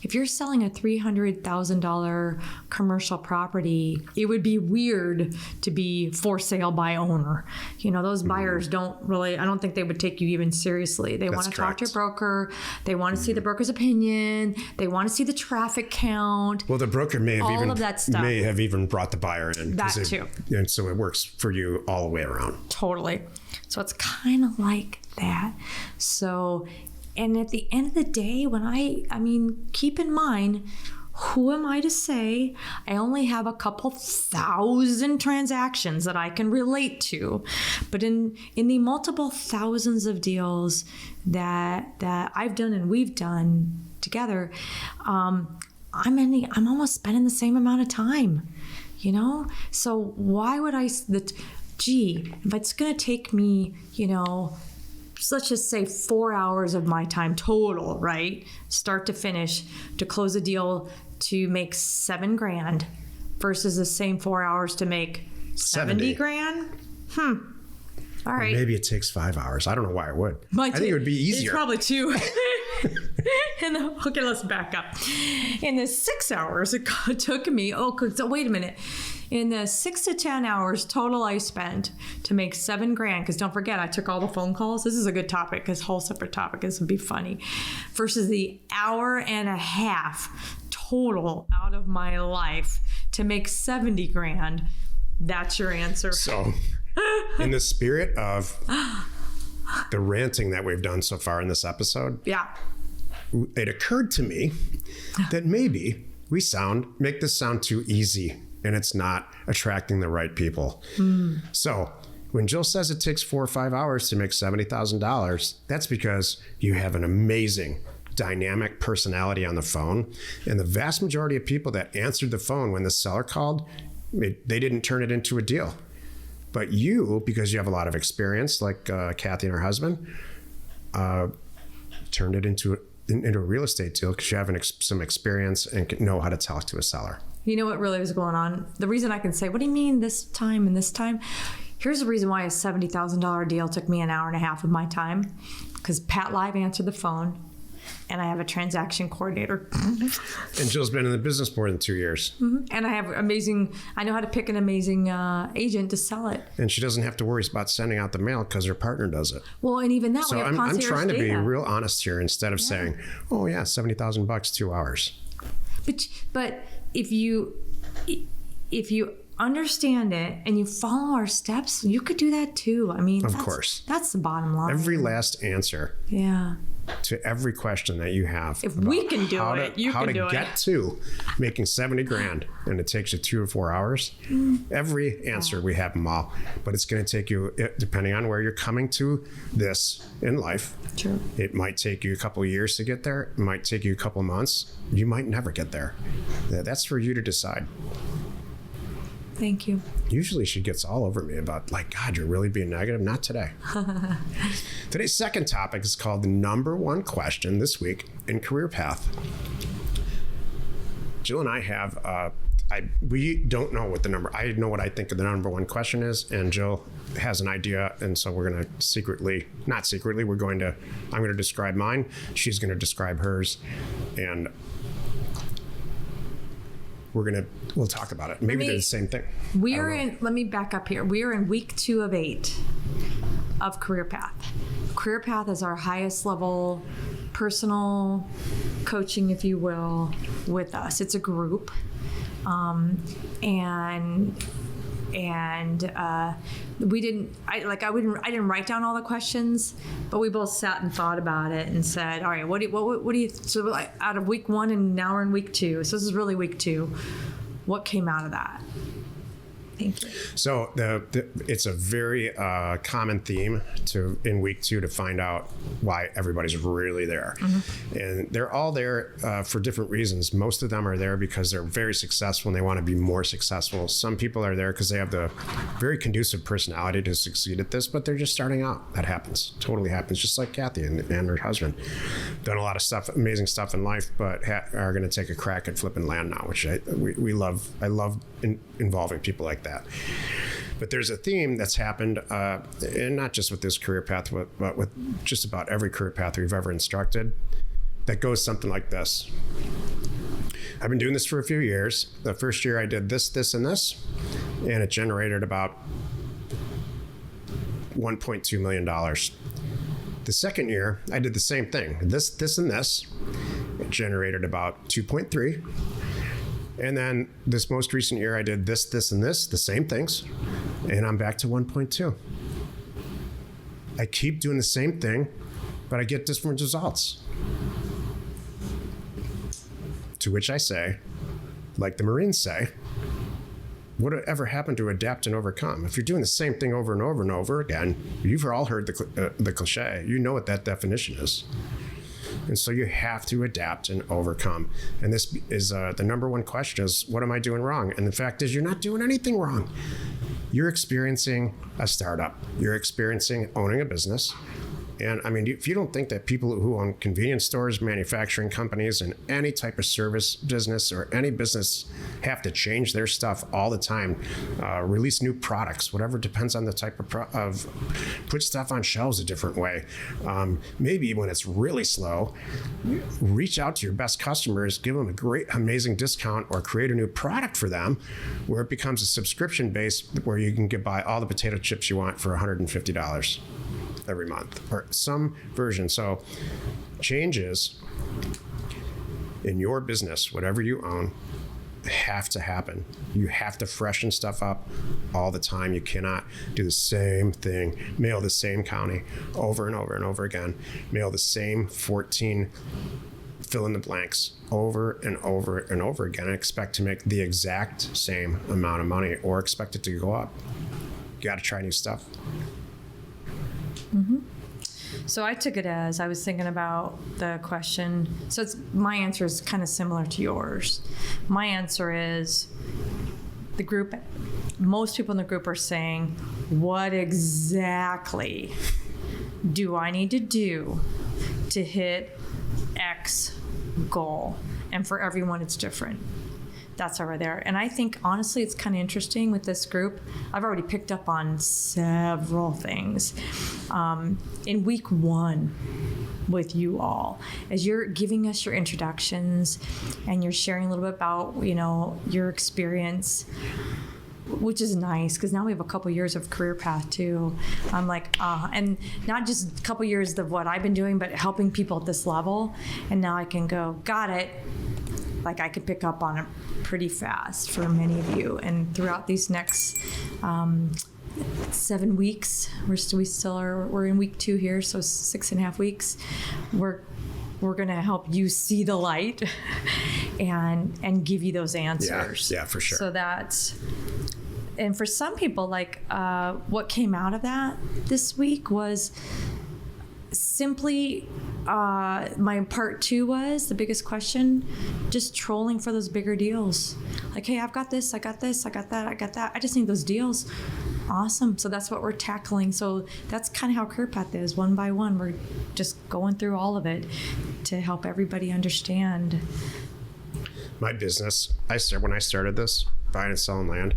If you're selling a $300,000 commercial property, it would be weird to be for sale by owner. Those buyers I don't think they would take you even seriously. They want to talk to a broker. They want to see the broker's opinion. They want to see the traffic count. Well, the broker may have even brought the buyer in. That too. And so it works for you all the way around. Totally. So it's kind of like that. So, and at the end of the day, when keep in mind, who am I to say I only have a couple thousand transactions that I can relate to? But in the multiple thousands of deals that I've done and we've done together, I'm almost spending the same amount of time, So why would if it's going to take me, let's just say 4 hours of my time total, right? Start to finish to close a deal to make $7,000 versus the same 4 hours to make 70 grand. All right. Or maybe it takes 5 hours. I don't know why it would. I think it would be easier. It's probably 2. Okay, let's back up. In the 6 hours it took me, so wait a minute. In the 6 to 10 hours total I spent to make $7,000, because don't forget, I took all the phone calls. This is a good topic, because whole separate topic. This would be funny. Versus the hour and a half total out of my life to make $70,000. That's your answer. So, in the spirit of the ranting that we've done so far in this episode, it occurred to me that maybe we make this sound too easy, and it's not attracting the right people. So when Jill says it takes 4 or 5 hours to make $70,000, that's because you have an amazing dynamic personality on the phone. And the vast majority of people that answered the phone when the seller called, they didn't turn it into a deal. But you, because you have a lot of experience, like Kathy and her husband, turned it into a real estate deal because you have some experience and know how to talk to a seller. You know what really was going on? The reason I can say, what do you mean this time and this time? Here's the reason why a $70,000 deal took me an hour and a half of my time. Because Pat Live answered the phone, and I have a transaction coordinator. And Jill's been in the business more than 2 years. And I know how to pick an amazing agent to sell it. And she doesn't have to worry about sending out the mail because her partner does it. Well, and even that so way, I'm trying to be real honest here instead of saying, oh yeah, $70,000, 2 hours. But if you understand it and you follow our steps, you could do that too. Of course. That's the bottom line. Every last answer. Yeah. To every question that you have. If we can do it, you can do it. How to get to making $70,000 and it takes you 2 or 4 hours. Every answer, we have them all. But it's going to take you, depending on where you're coming to this in life. True. It might take you a couple of years to get there. It might take you a couple of months. You might never get there. That's for you to decide. Thank you. Usually she gets all over me about, like, God, you're really being negative. Not today. Today's second topic is called the number one question this week in Career Path. Jill and I have, we don't know what the number, I know what I think the number one question is, and Jill has an idea, and so we're going to I'm going to describe mine, she's going to describe hers, and we'll talk about it. Maybe they're the same thing. Let me back up here. We are in week 2 of 8 of Career Path. Career Path is our highest level personal coaching, if you will, with us. It's a group. We didn't. I didn't write down all the questions, but we both sat and thought about it and said, "All right, what do you?" So out of week 1 and now we're in week 2. So this is really week 2. What came out of that? Thank you. So it's a very common theme in week 2 to find out why everybody's really there. Mm-hmm. And they're all there for different reasons. Most of them are there because they're very successful and they want to be more successful. Some people are there because they have the very conducive personality to succeed at this, but they're just starting out. That happens. Totally happens. Just like Kathy and her husband. Done a lot of stuff, amazing stuff in life, but are going to take a crack at flipping land now, which we love. I love involving people like that. But there's a theme that's happened, and not just with this career path, but with just about every career path we've ever instructed, that goes something like this. I've been doing this for a few years. The first year I did this, this, and this, and it generated about $1.2 million. The second year, I did the same thing. This, this, and this. It generated about 2.3. And then this most recent year, I did this, this, and this, the same things, and I'm back to 1.2. I keep doing the same thing, but I get different results. To which I say, like the Marines say, whatever happened to adapt and overcome? If you're doing the same thing over and over and over again, you've all heard the cliche. You know what that definition is. And so you have to adapt and overcome. And this is the number one question is, what am I doing wrong? And the fact is, you're not doing anything wrong. You're experiencing a startup. You're experiencing owning a business. And I mean, if you don't think that people who own convenience stores, manufacturing companies, and any type of service business or any business have to change their stuff all the time, release new products, whatever, depends on the type of put stuff on shelves a different way. Maybe when it's really slow, reach out to your best customers, give them a great, amazing discount, or create a new product for them where it becomes a subscription base where you can buy all the potato chips you want for $150. Every month, or some version. So changes in your business, whatever you own, have to happen. You have to freshen stuff up all the time. You cannot do the same thing, mail the same county over and over and over again, mail the same 14 fill in the blanks over and over and over again and expect to make the exact same amount of money or expect it to go up. You got to try new stuff. Mm-hmm. So I took it as I was thinking about the question. So my answer is kind of similar to yours. My answer is the group, most people in the group are saying, what exactly do I need to do to hit X goal? And for everyone, it's different. That's over there. And I think, honestly, it's kind of interesting with this group. I've already picked up on several things. In week 1 with you all, as you're giving us your introductions and you're sharing a little bit about, your experience, which is nice because now we have a couple years of career path too. I'm like, and not just a couple years of what I've been doing, but helping people at this level. And now I can go, got it. Like I could pick up on it pretty fast for many of you. And throughout these next 7 weeks, we're in week 2 here, so 6.5 weeks. We're going to help you see the light and give you those answers. Yeah, for sure. So and for some people, like what came out of that this week was simply my part 2 was the biggest question, just trolling for those bigger deals. Like, hey, I've got this, I got this, I got that, I got that. I just need those deals. Awesome. So that's what we're tackling. So that's kind of how Career Path is. One by one, we're just going through all of it to help everybody understand. My business, when I started this, buying and selling land,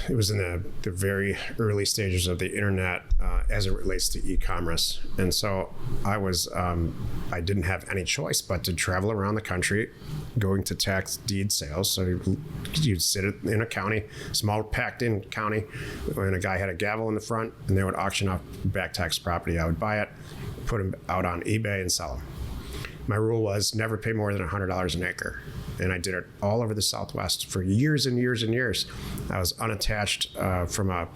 it was in the very early stages of the internet as it relates to e-commerce. And so I didn't have any choice but to travel around the country going to tax deed sales. So you'd sit in a county, small packed in county, and a guy had a gavel in the front, and they would auction off back tax property. I would buy it, put them out on eBay, and sell them. My rule was never pay more than $100 an acre. And I did it all over the Southwest for years and years and years. I was unattached from a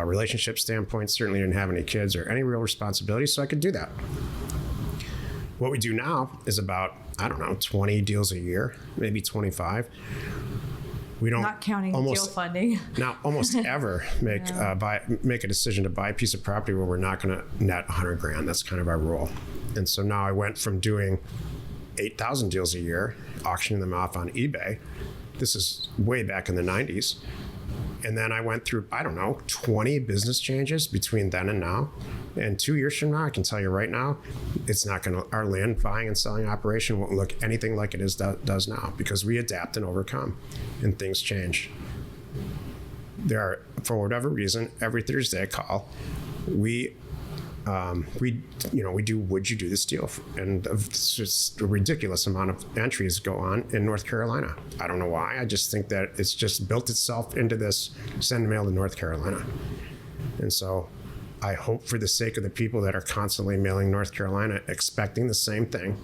relationship standpoint, certainly didn't have any kids or any real responsibility, so I could do that. What we do now is about, 20 deals a year, maybe 25. We don't Not counting deal funding. Now almost ever make a decision to buy a piece of property where we're not going to net $100,000. That's kind of our rule. And so now I went from doing 8,000 deals a year, auctioning them off on eBay. This is way back in the 90s. And then I went through, 20 business changes between then and now. And 2 years from now, I can tell you right now, it's not going to, our land buying and selling operation won't look anything like it does now, because we adapt and overcome and things change. There are, for whatever reason, every Thursday I call, we do, would you do this deal? And it's just a ridiculous amount of entries go on in North Carolina. I don't know why. I just think that it's just built itself into this send mail to North Carolina. And so I hope, for the sake of the people that are constantly mailing North Carolina expecting the same thing,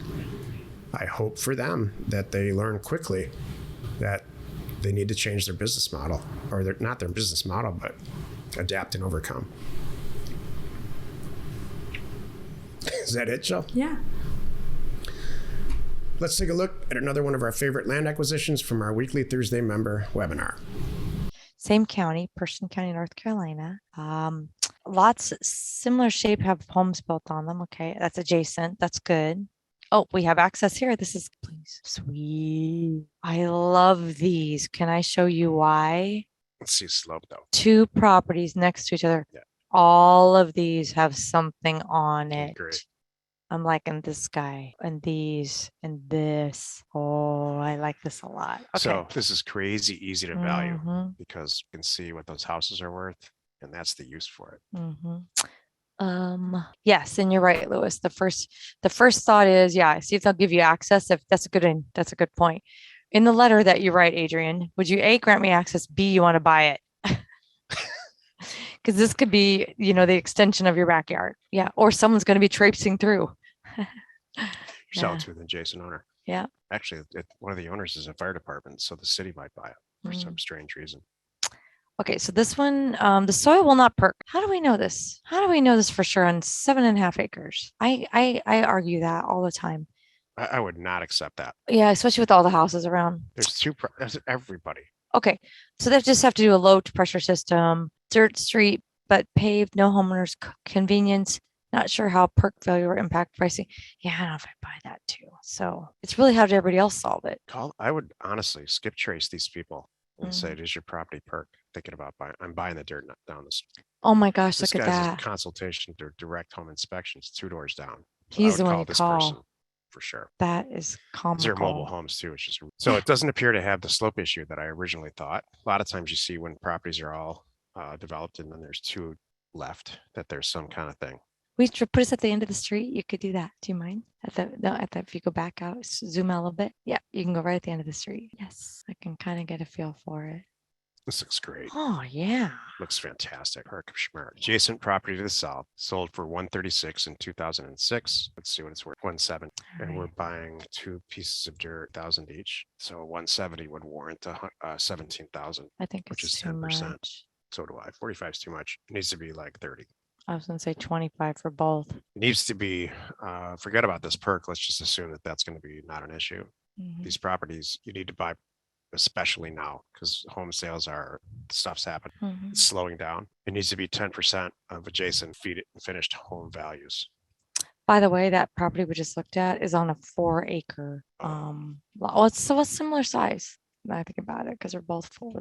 I hope for them that they learn quickly that they need to change their business model, or not their business model, but adapt and overcome. Is that it, Jill? Yeah. Let's take a look at another one of our favorite land acquisitions from our weekly Thursday member webinar. Same county, Person County, North Carolina. Lots similar shape, have homes built on them. Okay, that's adjacent. That's good. Oh, we have access here. This is, please, sweet. I love these. Can I show you why? Let's see slope though. 2 properties next to each other. Yeah. All of these have something on it. Great. I'm liking this guy and these and this. Oh, I like this a lot. Okay. So this is crazy easy to value because you can see what those houses are worth, and that's the use for it. Yes, and you're right, Lewis. The first thought is, see if they'll give you access. If that's a good point. In the letter that you write, Adrian, would you A, grant me access, B, you want to buy it? Because this could be, the extension of your backyard. Yeah. Or someone's going to be traipsing through. Sell it to an adjacent owner. Yeah. Actually, one of the owners is a fire department, so the city might buy it for some strange reason. Okay. So this one, the soil will not perk. How do we know this? How do we know this for sure on 7.5 acres? I argue that all the time. I would not accept that. Yeah. Especially with all the houses around. There's everybody. Okay. So they just have to do a low pressure system, dirt street, but paved, no homeowners convenience. Not sure how perk failure will impact pricing. Yeah, I don't know if I buy that too. So it's really how did everybody else solve it? I would honestly skip trace these people and say, does your property perk? Thinking about buying, I'm buying the dirt down the street. Oh my gosh, This look at guy's that. consultation to direct home inspections 2 doors down. So He's I the would one call you this call. person for sure. That is These are mobile comical. homes too. It's just so it doesn't appear to have the slope issue that I originally thought. A lot of times you see when properties are all developed and then there's 2 left, that there's some kind of thing. We should put us at the end of the street. You could do that. Do you mind? If you go back out, zoom out a little bit. Yeah, you can go right at the end of the street. Yes, I can kind of get a feel for it. This looks great. Oh yeah. Looks fantastic. Park of Schmerz. Adjacent property to the south, sold for $136 in 2006. Let's see what it's worth. 170. And we're buying 2 pieces of dirt, 1,000 each. So 170 would warrant 17,000. I think which it's is too 10%. much. So do I. 45 is too much. It needs to be like 30. I was gonna say 25 for both. It needs to be, forget about this perk. Let's just assume that that's going to be not an issue. These properties you need to buy, especially now, because home sales stuff's happening. It's slowing down. It needs to be 10% of adjacent finished home values. By the way, that property we just looked at is on a 4-acre. It's a similar size. When I think about it, because they're both full.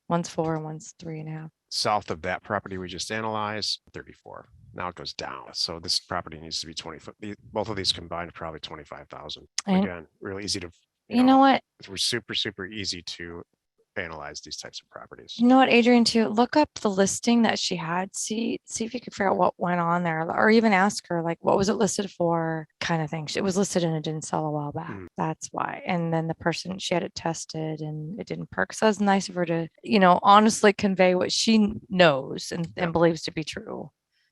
One's 4 and one's 3.5. South of that property we just analyzed, 34. Now it goes down. So this property needs to be 20. Both of these combined, probably 25,000. And again, really easy to. You know what? We're super easy to analyze these types of properties. You know what, Adrian, too, look up the listing that she had. See if you could figure out what went on there, or even ask her, like, what was it listed for, kind of thing. It was listed and it didn't sell a while back. That's why. And then the person, she had it tested and it didn't perk. So it was nice of her to, honestly convey what she knows and believes to be true.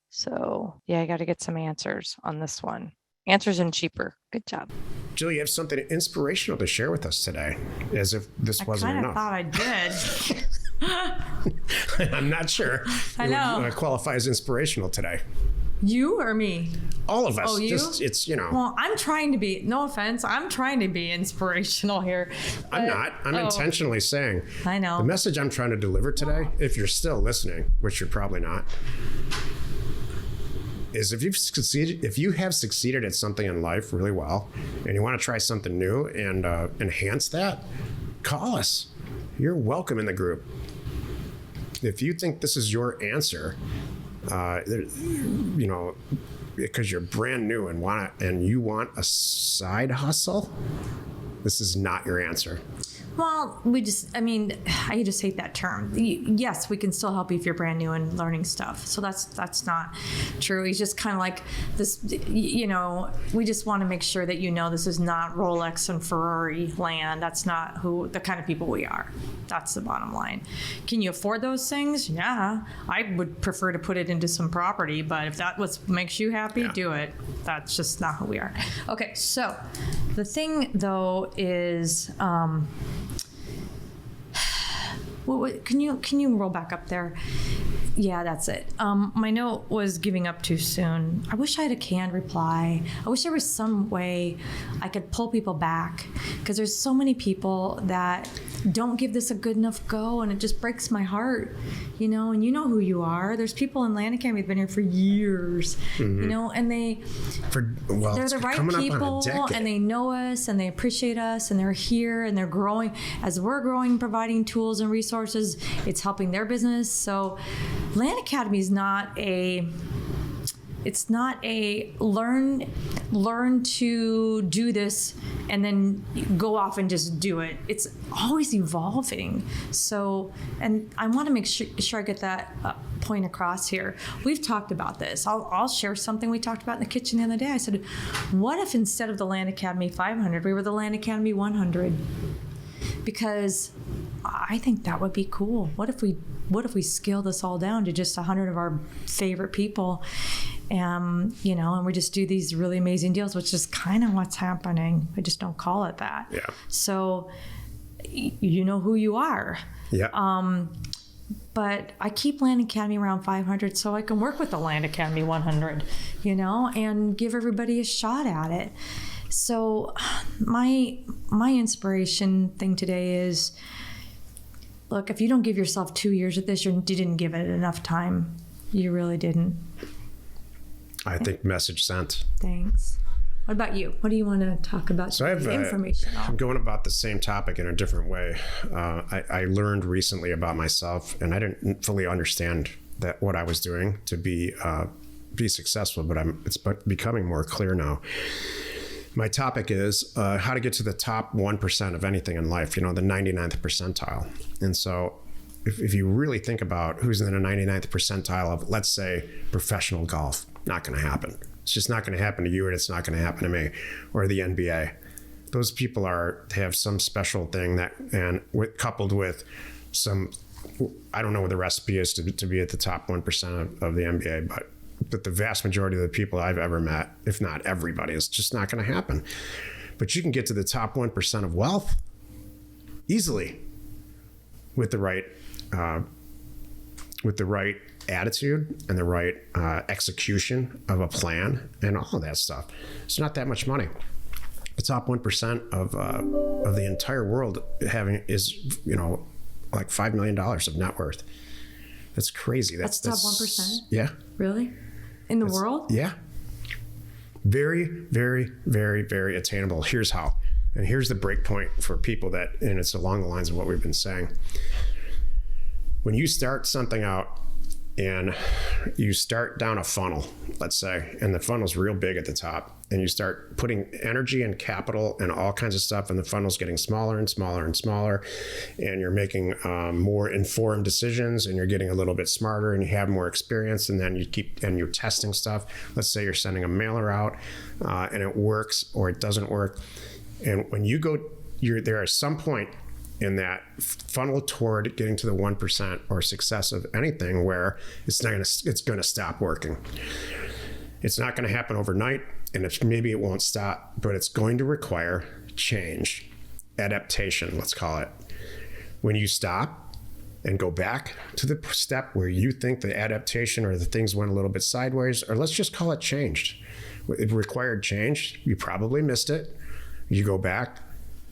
So yeah, I got to get some answers on this one. Answers and cheaper. Good job. Jill, you have something inspirational to share with us today, as if this wasn't enough. I thought I did. I'm not sure. I know. It would qualify as inspirational today. You or me? All of us. Oh, you? It's. Well, I'm trying to be, no offense, I'm trying to be inspirational here. I'm not. I'm intentionally saying. I know. The message I'm trying to deliver today, if you're still listening, which you're probably not, is if you have succeeded at something in life really well and you want to try something new and enhance that, call us. You're welcome in the group. If you think this is your answer, because you're brand new and you want a side hustle, this is not your answer. Well, I just hate that term. Yes, we can still help you if you're brand new and learning stuff. So that's not true. He's just kind of like this, we just want to make sure that this is not Rolex and Ferrari land. That's not the kind of people we are. That's the bottom line. Can you afford those things? Yeah. I would prefer to put it into some property, but if that makes you happy, do it. That's just not who we are. Okay, so the thing though is, can you roll back up there? Yeah, that's it. My note was giving up too soon. I wish I had a canned reply. I wish there was some way I could pull people back, because there's so many people that don't give this a good enough go, and it just breaks my heart, and you know who you are. There's people in Land Academy who've been here for years, and they're the right people, and they know us, and they appreciate us, and they're here, and they're growing. As we're growing, providing tools and resources, it's helping their business. So Land Academy is not a learn to do this and then go off and just do it. It's always evolving. So, and I want to make sure I get that point across here. We've talked about this. I'll share something we talked about in the kitchen the other day. I said, what if instead of the Land Academy 500, we were the Land Academy 100? Because I think that would be cool. What if we scale this all down to just 100 of our favorite people, and we just do these really amazing deals, which is kind of what's happening. I just don't call it that. Yeah. So you know who you are. Yeah. But I keep Land Academy around 500 so I can work with the Land Academy 100, and give everybody a shot at it. So my inspiration thing today is, look, if you don't give yourself 2 years at this, you didn't give it enough time. You really didn't. I think message sent. Thanks. What about you? What do you want to talk about? So I have information. I'm going about the same topic in a different way. I learned recently about myself, and I didn't fully understand that what I was doing to be successful, but it's becoming more clear now. My topic is how to get to the top 1% of anything in life, the 99th percentile. And so if you really think about who's in the 99th percentile of, let's say, professional golf, not going to happen. It's just not going to happen to you, and it's not going to happen to me, or the NBA. Those people they have some special thing coupled with some, I don't know what the recipe is to be at the top 1% of the NBA, but the vast majority of the people I've ever met, if not everybody, it's just not going to happen. But you can get to the top 1% of wealth easily with the right attitude and the right execution of a plan and all of that stuff. It's not that much money. The top 1% of the entire world is like $5 million of net worth. That's crazy. That's top 1%? Yeah. Really? In the world? Yeah. Very, very, very, very attainable. Here's how. And here's the break point for people and it's along the lines of what we've been saying. When you start something out and you start down a funnel, let's say, and the funnel's real big at the top, and you start putting energy and capital and all kinds of stuff, and the funnel's getting smaller and smaller and smaller, and you're making more informed decisions, and you're getting a little bit smarter, and you have more experience, and then you're testing stuff. Let's say you're sending a mailer out and it works or it doesn't work. And when you're there at some point in that funnel toward getting to the 1% or success of anything where it's going to stop working. It's not going to happen overnight, and maybe it won't stop, but it's going to require change, adaptation, let's call it. When you stop and go back to the step where you think the adaptation or the things went a little bit sideways, or let's just call it changed. It required change. You probably missed it. You go back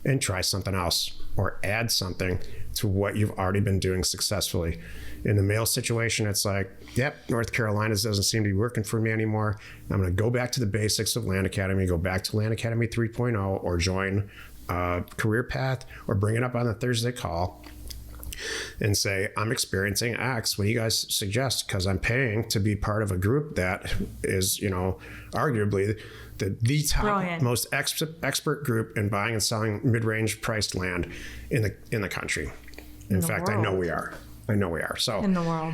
and try something else or add something to what you've already been doing successfully. In the mail situation, it's like, yep, North Carolina doesn't seem to be working for me anymore. I'm going to go back to the basics of Land Academy, go back to Land Academy 3.0, or join Career Path, or bring it up on the Thursday call and say, I'm experiencing X. What do you guys suggest? Because I'm paying to be part of a group that is, arguably the top Brilliant. Most expert group in buying and selling mid-range priced land in the country. In fact, I know we are. So In the world.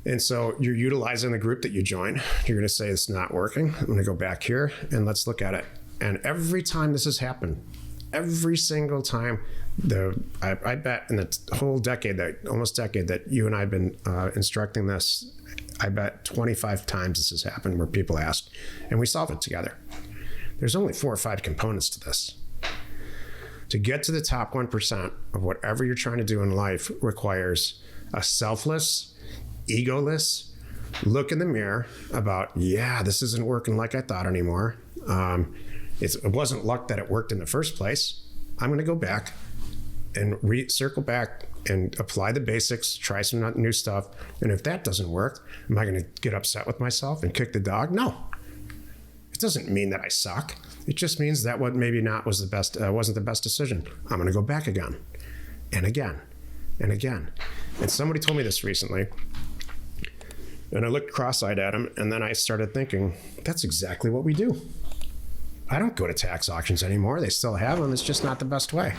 And so you're utilizing the group that you join. You're going to say it's not working. I'm going to go back here and let's look at it. And every time this has happened, every single time, I bet in the whole almost decade that you and I have been instructing this, I bet 25 times this has happened where people ask, and we solve it together. There's only 4 or 5 components to this. To get to the top 1% of whatever you're trying to do in life requires a selfless, egoless look in the mirror about, this isn't working like I thought anymore. It wasn't luck that it worked in the first place. I'm going to go back and circle back and apply the basics, try some new stuff. And if that doesn't work, am I going to get upset with myself and kick the dog? No. It doesn't mean that I suck. It just means that what maybe not was the best, wasn't the best decision. I'm going to go back again and again and again. And somebody told me this recently, and I looked cross-eyed at him, and then I started thinking, that's exactly what we do. I don't go to tax auctions anymore. They still have them. It's just not the best way.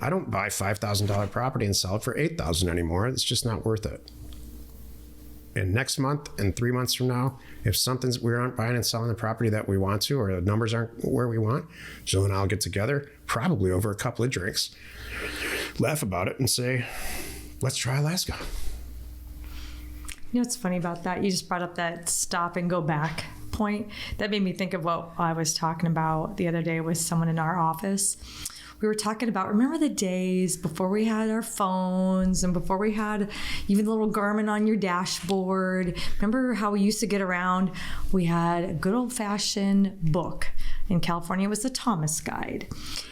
I don't buy $5,000 property and sell it for $8,000 anymore. It's just not worth it. And next month and 3 months from now, if we aren't buying and selling the property that we want to, or the numbers aren't where we want, Jill and I'll get together, probably over a couple of drinks, laugh about it and say, let's try Alaska. You know what's funny about that? You just brought up that stop and go back point. That made me think of what I was talking about the other day with someone in our office. We were talking about, remember the days before we had our phones and before we had even the little Garmin on your dashboard? Remember how we used to get around? We had a good old-fashioned book. In California, it was the Thomas Guide.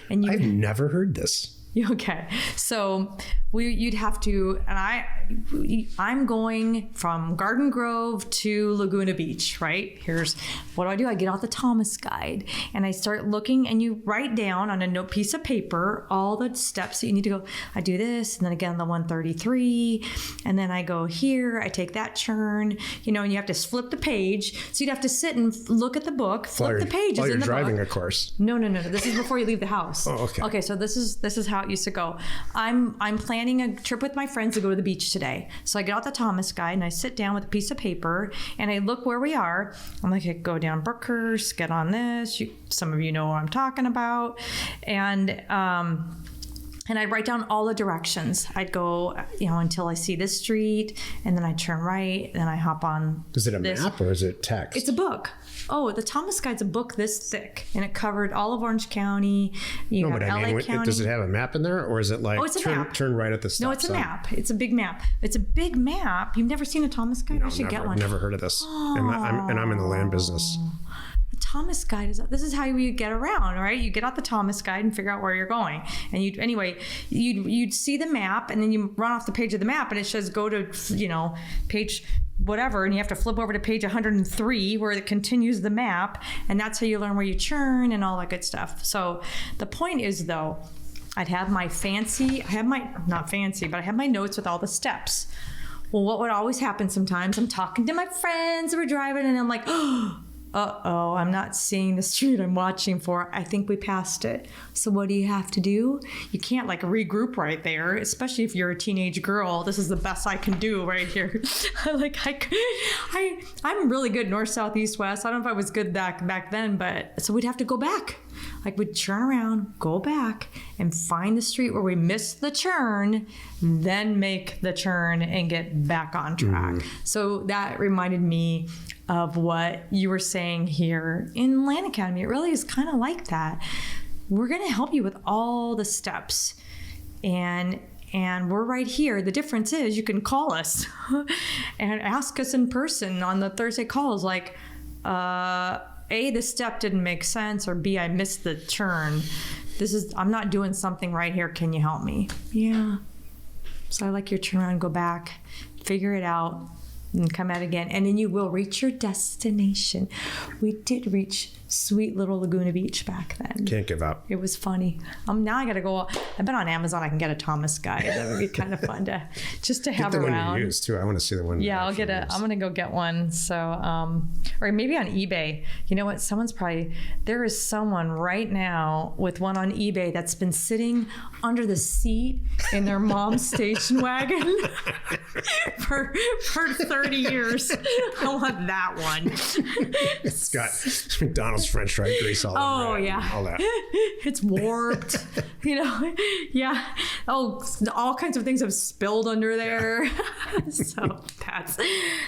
And I've never heard this. Okay, so you'd have to, and I'm going from Garden Grove to Laguna Beach, right? Here's what do. I get out the Thomas Guide and I start looking, and you write down on a piece of paper all the steps that you need to go. I do this, and then again the 133, and then I go here, I take that turn, and you have to flip the page. So you'd have to sit and look at the book, flip the pages. While you're in the driving, book. of course. No. This is before you leave the house. Oh, okay. Okay, so this is how it used to go. I'm planning a trip with my friends to go to the beach today. So I get out the Thomas Guide and I sit down with a piece of paper and I look where we are. I'm like, I go down Brookhurst, get on this. Some of you know what I'm talking about. And I'd write down all the directions. I'd go, until I see this street, and then I turn right, then I hop on. Is it a map or is it text? It's a book. Oh, the Thomas Guide's a book this thick, and it covered all of Orange County. LA County. Does it have a map in there, or is it like turn right at the stop? No, it's a map. It's a big map. It's a big map. You've never seen a Thomas Guide? No, I should get one. Never heard of this. And I'm in the land business. Thomas Guide this is how you get around, right? You get out the Thomas Guide and figure out where you're going. And you'd see the map, and then you run off the page of the map and it says go to, page whatever, and you have to flip over to page 103 where it continues the map, and that's how you learn where you turn and all that good stuff. So the point is, though, I have my notes with all the steps. Well, what would always happen sometimes, I'm talking to my friends, we're driving, and I'm like, oh, uh-oh, I'm not seeing the street I'm watching for. I think we passed it. So what do you have to do? You can't like regroup right there, especially if you're a teenage girl. This is the best I can do right here. I'm really good north, south, east, west. I don't know if I was good back then, but so we'd have to go back. Like we'd turn around, go back, and find the street where we missed the turn, then make the turn and get back on track. So that reminded me of what you were saying here in Land Academy. It really is kind of like that. We're going to help you with all the steps, and we're right here. The difference is you can call us and ask us in person on the Thursday calls, like, A, this step didn't make sense, or B, I missed the turn. I'm not doing something right here. Can you help me? Yeah. So I like your turn around, go back, figure it out, and come out again. And then you will reach your destination. We did reach sweet little Laguna Beach back then. Can't give up. It was funny. Now I got to go. I've been on Amazon. I can get a Thomas guide. That would be kind of fun to have Get the around. one you use too. I want to see the one. Yeah, I'm going to go get one. So, or maybe on eBay. You know what? There is someone right now with one on eBay that's been sitting under the seat in their mom's station wagon for 30 years. I want that one. It's got McDonald's French fry grease all over it. Yeah. All that. It's warped, yeah. Oh, all kinds of things have spilled under there.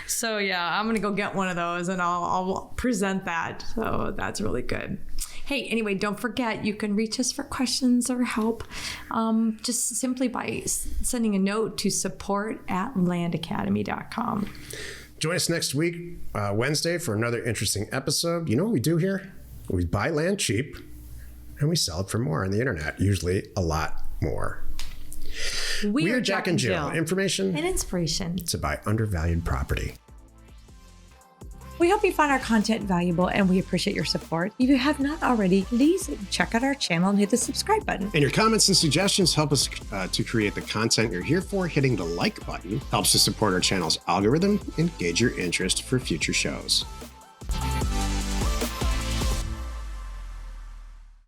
So yeah, I'm going to go get one of those and I'll present that. So that's really good. Hey, anyway, don't forget, you can reach us for questions or help just simply by sending a note to support@landacademy.com. Join us next week, Wednesday, for another interesting episode. You know what we do here? We buy land cheap and we sell it for more on the internet, usually a lot more. We are Jack and Jill. Information and inspiration to buy undervalued property. We hope you found our content valuable and we appreciate your support. If you have not already, please check out our channel and hit the subscribe button. And your comments and suggestions help us to create the content you're here for. Hitting the like button helps to support our channel's algorithm and gauge your interest for future shows.